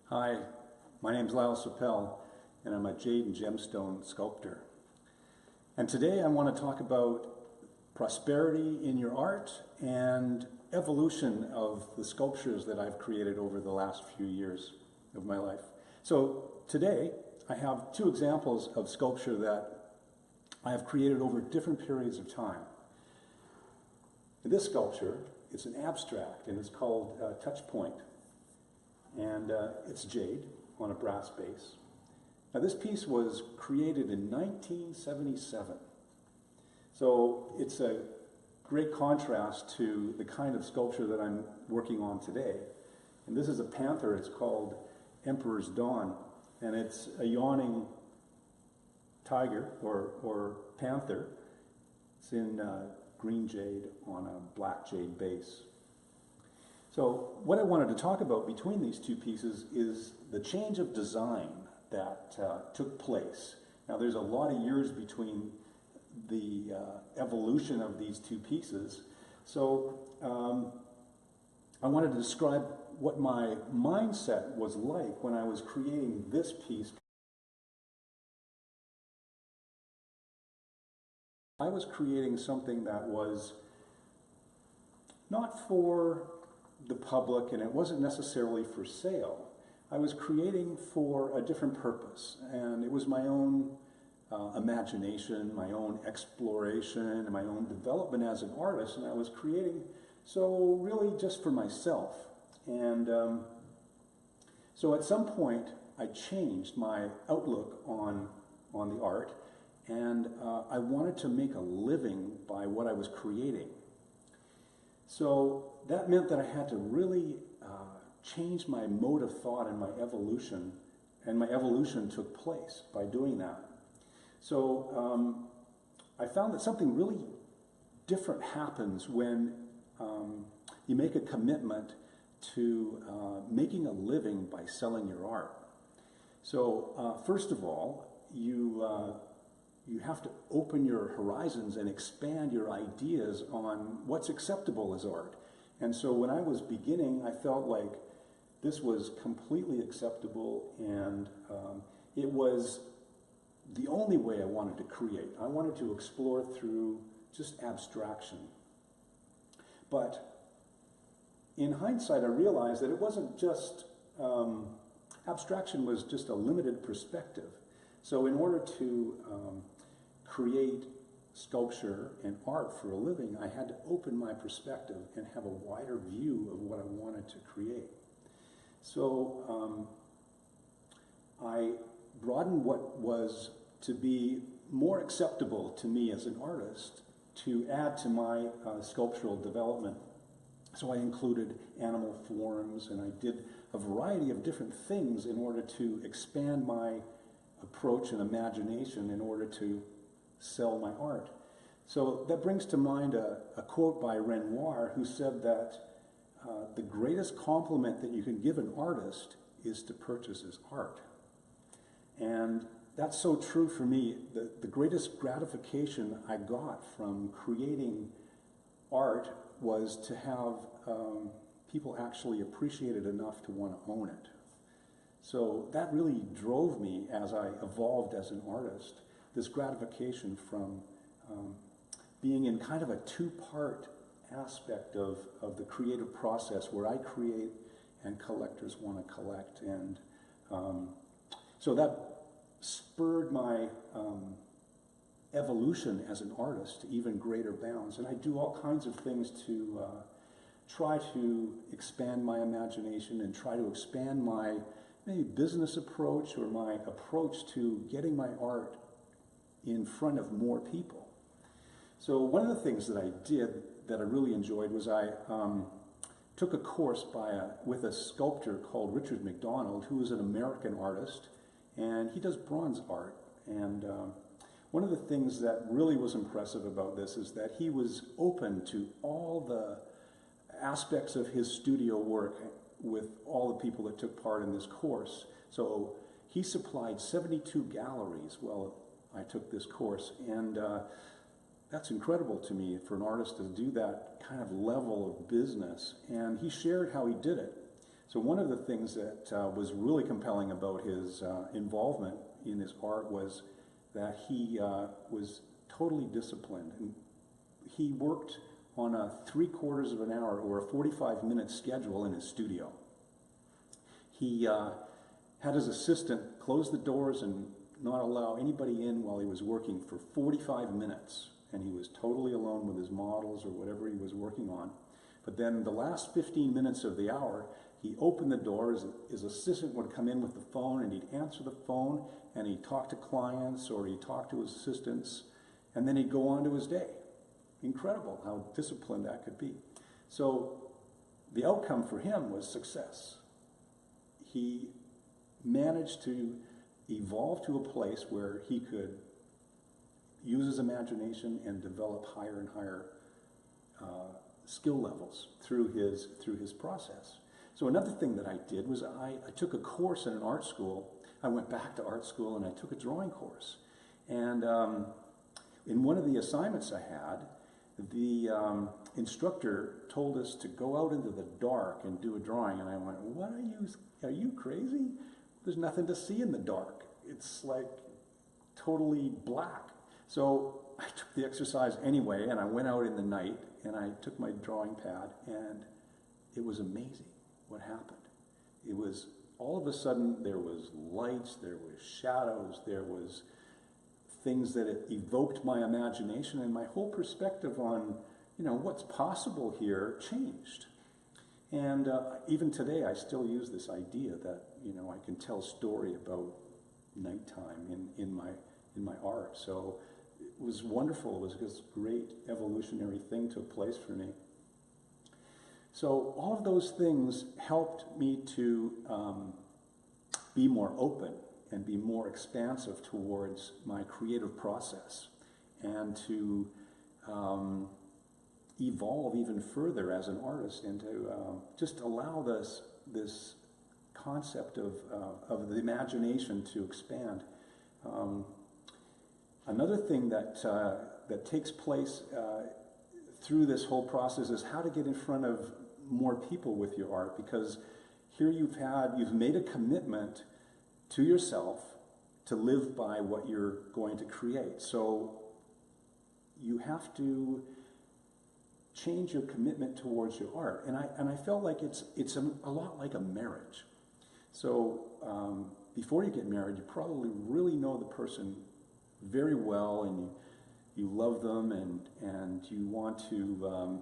Hi, my name is Lyle Sopel, and I'm a Jade and Gemstone sculptor. And today I want to talk about prosperity in your art and evolution of the sculptures that I've created over the last few years of my life. So today I have two examples of sculpture that I have created over different periods of time. This sculpture, it's an abstract and it's called Touch Point. And it's jade on a brass base. Now this piece was created in 1977. So it's a great contrast to the kind of sculpture that I'm working on today. And this is a panther, it's called Emperor's Dawn. And it's a yawning tiger or panther. It's in green jade on a black jade base. So what I wanted to talk about between these two pieces is the change of design that took place. Now there's a lot of years between the evolution of these two pieces. So I wanted to describe what my mindset was like when I was creating this piece. I was creating something that was not for the public, and it wasn't necessarily for sale. I was creating for a different purpose, and it was my own imagination, my own exploration, and my own development as an artist, and I was creating so really just for myself. And so at some point I changed my outlook on the art, and I wanted to make a living by what I was creating. So that meant that I had to really change my mode of thought and my evolution took place by doing that. So I found that something really different happens when you make a commitment to making a living by selling your art. So first of all, you have to open your horizons and expand your ideas on what's acceptable as art. And so when I was beginning, I felt like this was completely acceptable, and it was the only way I wanted to create. I wanted to explore through just abstraction. But in hindsight, I realized that it wasn't just, abstraction was just a limited perspective. So in order to create sculpture and art for a living, I had to open my perspective and have a wider view of what I wanted to create. So I broadened what was to be more acceptable to me as an artist to add to my sculptural development. So I included animal forms, and I did a variety of different things in order to expand my approach and imagination in order to sell my art. So that brings to mind a quote by Renoir, who said that the greatest compliment that you can give an artist is to purchase his art. And that's so true for me. The greatest gratification I got from creating art was to have people actually appreciate it enough to want to own it. So that really drove me as I evolved as an artist, this gratification from being in kind of a two-part aspect of the creative process where I create and collectors want to collect. And so that spurred my evolution as an artist to even greater bounds. And I do all kinds of things to try to expand my imagination and try to expand my maybe business approach or my approach to getting my art in front of more people. So one of the things that I did that I really enjoyed was I took a course with a sculptor called McDonald, who is an American artist, and he does bronze art. And one of the things that really was impressive about this is that he was open to all the aspects of his studio work with all the people that took part in this course. So he supplied 72 galleries while I took this course, and that's incredible to me for an artist to do that kind of level of business. And he shared how he did it. So one of the things that was really compelling about his involvement in his art was that he was totally disciplined. And he worked on a 3/4 of an hour or a 45-minute schedule in his studio. He had his assistant close the doors and not allow anybody in while he was working for 45 minutes. And he was totally alone with his models or whatever he was working on. But then the last 15 minutes of the hour, he opened the door, his assistant would come in with the phone and he'd answer the phone and he'd talk to clients or he'd talk to his assistants and then he'd go on to his day. Incredible how disciplined that could be. So the outcome for him was success. He managed to evolve to a place where he could use his imagination and develop higher and higher skill levels through his process. So another thing that I did was I took a course in an art school. I went back to art school and I took a drawing course. And in one of the assignments I had, the instructor told us to go out into the dark and do a drawing. And I went, "What are you crazy? There's nothing to see in the dark. It's like totally black." So I took the exercise anyway, and I went out in the night, and I took my drawing pad, and it was amazing what happened. It was, all of a sudden, there was lights, there was shadows, there was things that it evoked my imagination, and my whole perspective on, what's possible here changed. And even today, I still use this idea that, I can tell a story about nighttime in my art. So it was wonderful. It was this great evolutionary thing took place for me. So all of those things helped me to be more open and be more expansive towards my creative process and to evolve even further as an artist and to just allow this concept of the imagination to expand. Another thing that takes place through this whole process is how to get in front of more people with your art, because here you've made a commitment to yourself to live by what you're going to create. So you have to change your commitment towards your art, and I felt like it's a lot like a marriage. So before you get married, you probably really know the person very well, and you love them, and you want to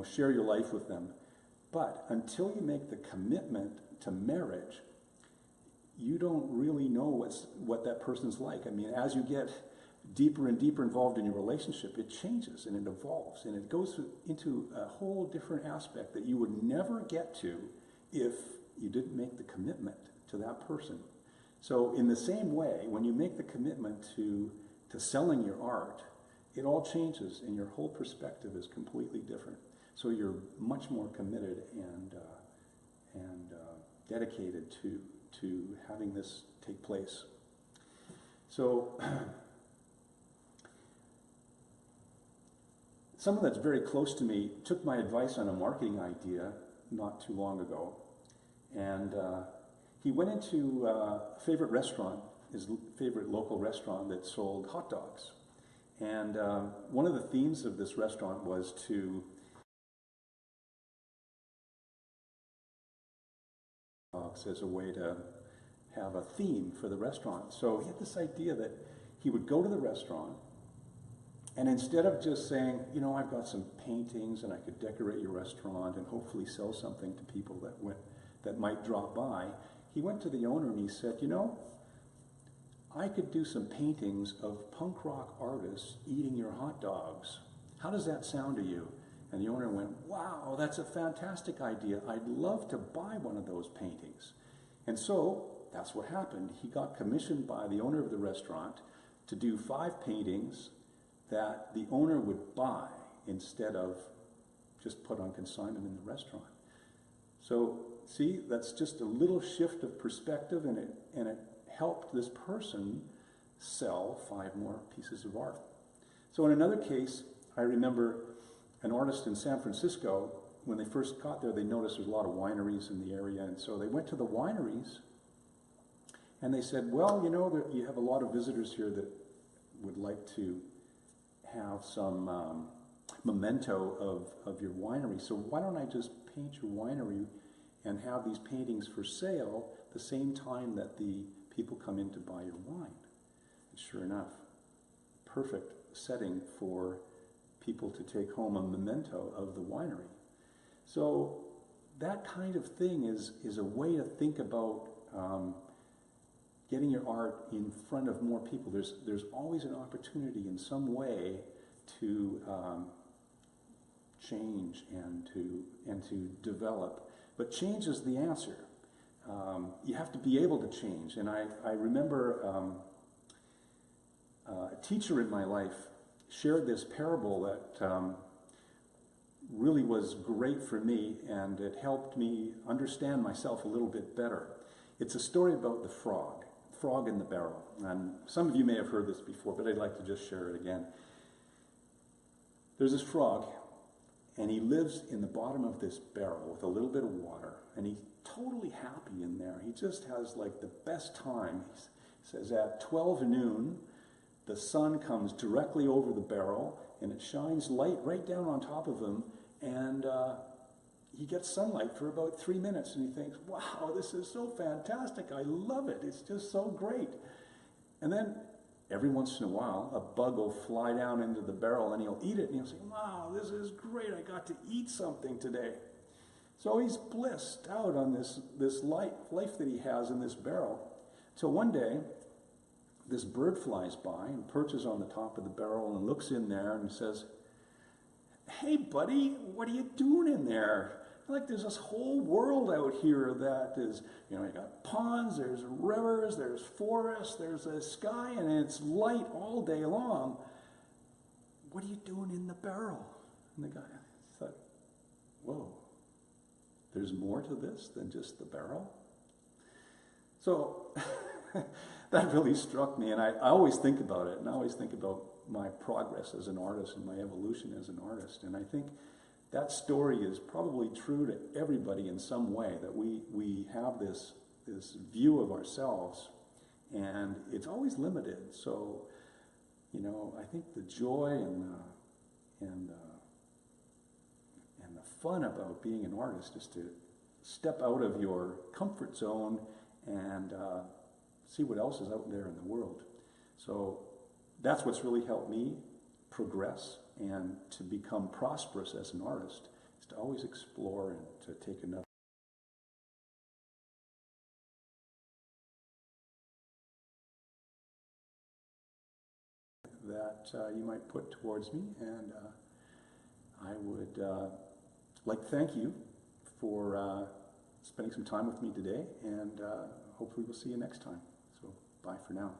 share your life with them. But until you make the commitment to marriage, you don't really know what that person's like. I mean, as you get deeper and deeper involved in your relationship, it changes and it evolves and it goes into a whole different aspect that you would never get to if you didn't make the commitment to that person. So in the same way, when you make the commitment to selling your art, it all changes and your whole perspective is completely different. So you're much more committed and dedicated to having this take place. So someone that's very close to me took my advice on a marketing idea not too long ago, and he went into a favorite restaurant, his favorite local restaurant that sold hot dogs. And one of the themes of this restaurant was to as a way to have a theme for the restaurant. So he had this idea that he would go to the restaurant, and instead of just saying, I've got some paintings and I could decorate your restaurant and hopefully sell something to people that might drop by, he went to the owner and he said, I could do some paintings of punk rock artists eating your hot dogs. How does that sound to you? And the owner went, wow, that's a fantastic idea. I'd love to buy one of those paintings. And so that's what happened. He got commissioned by the owner of the restaurant to do 5 paintings that the owner would buy instead of just put on consignment in the restaurant. So see, that's just a little shift of perspective, and it helped this person sell 5 more pieces of art. So in another case, I remember an artist in San Francisco when they first got there, they noticed there's a lot of wineries in the area, and so they went to the wineries, and they said, well, you know, you have a lot of visitors here that would like to have some memento of your winery, so why don't I just paint your winery and have these paintings for sale the same time that the people come in to buy your wine? And sure enough, perfect setting for people to take home a memento of the winery. So that kind of thing is a way to think about getting your art in front of more people. There's always an opportunity in some way to change and to develop. But change is the answer. You have to be able to change. And I remember a teacher in my life shared this parable that really was great for me, and it helped me understand myself a little bit better. It's a story about the frog in the barrel. And some of you may have heard this before, but I'd like to just share it again. There's this frog, and he lives in the bottom of this barrel with a little bit of water, and he's totally happy in there. He just has like the best time. He says at 12 noon, the sun comes directly over the barrel, and it shines light right down on top of him, and he gets sunlight for about 3 minutes, and he thinks, wow, this is so fantastic. I love it. It's just so great. And then every once in a while, a bug will fly down into the barrel, and he'll eat it, and he'll say, wow, this is great. I got to eat something today. So he's blissed out on this life that he has in this barrel. So one day, this bird flies by and perches on the top of the barrel and looks in there and says, hey, buddy, what are you doing in there? Like, there's this whole world out here that is, you know, you got ponds, there's rivers, there's forests, there's a sky, and it's light all day long. What are you doing in the barrel? And the guy thought, whoa, there's more to this than just the barrel? So that really struck me, and I always think about it, and I always think about my progress as an artist and my evolution as an artist. And I think that story is probably true to everybody in some way, that we have this view of ourselves, and it's always limited. So, you know, I think the joy and the fun about being an artist is to step out of your comfort zone and see what else is out there in the world. So that's what's really helped me progress and to become prosperous as an artist, is to always explore and to take another that you might put towards me. And I would like to thank you for spending some time with me today, and hopefully we'll see you next time. So bye for now.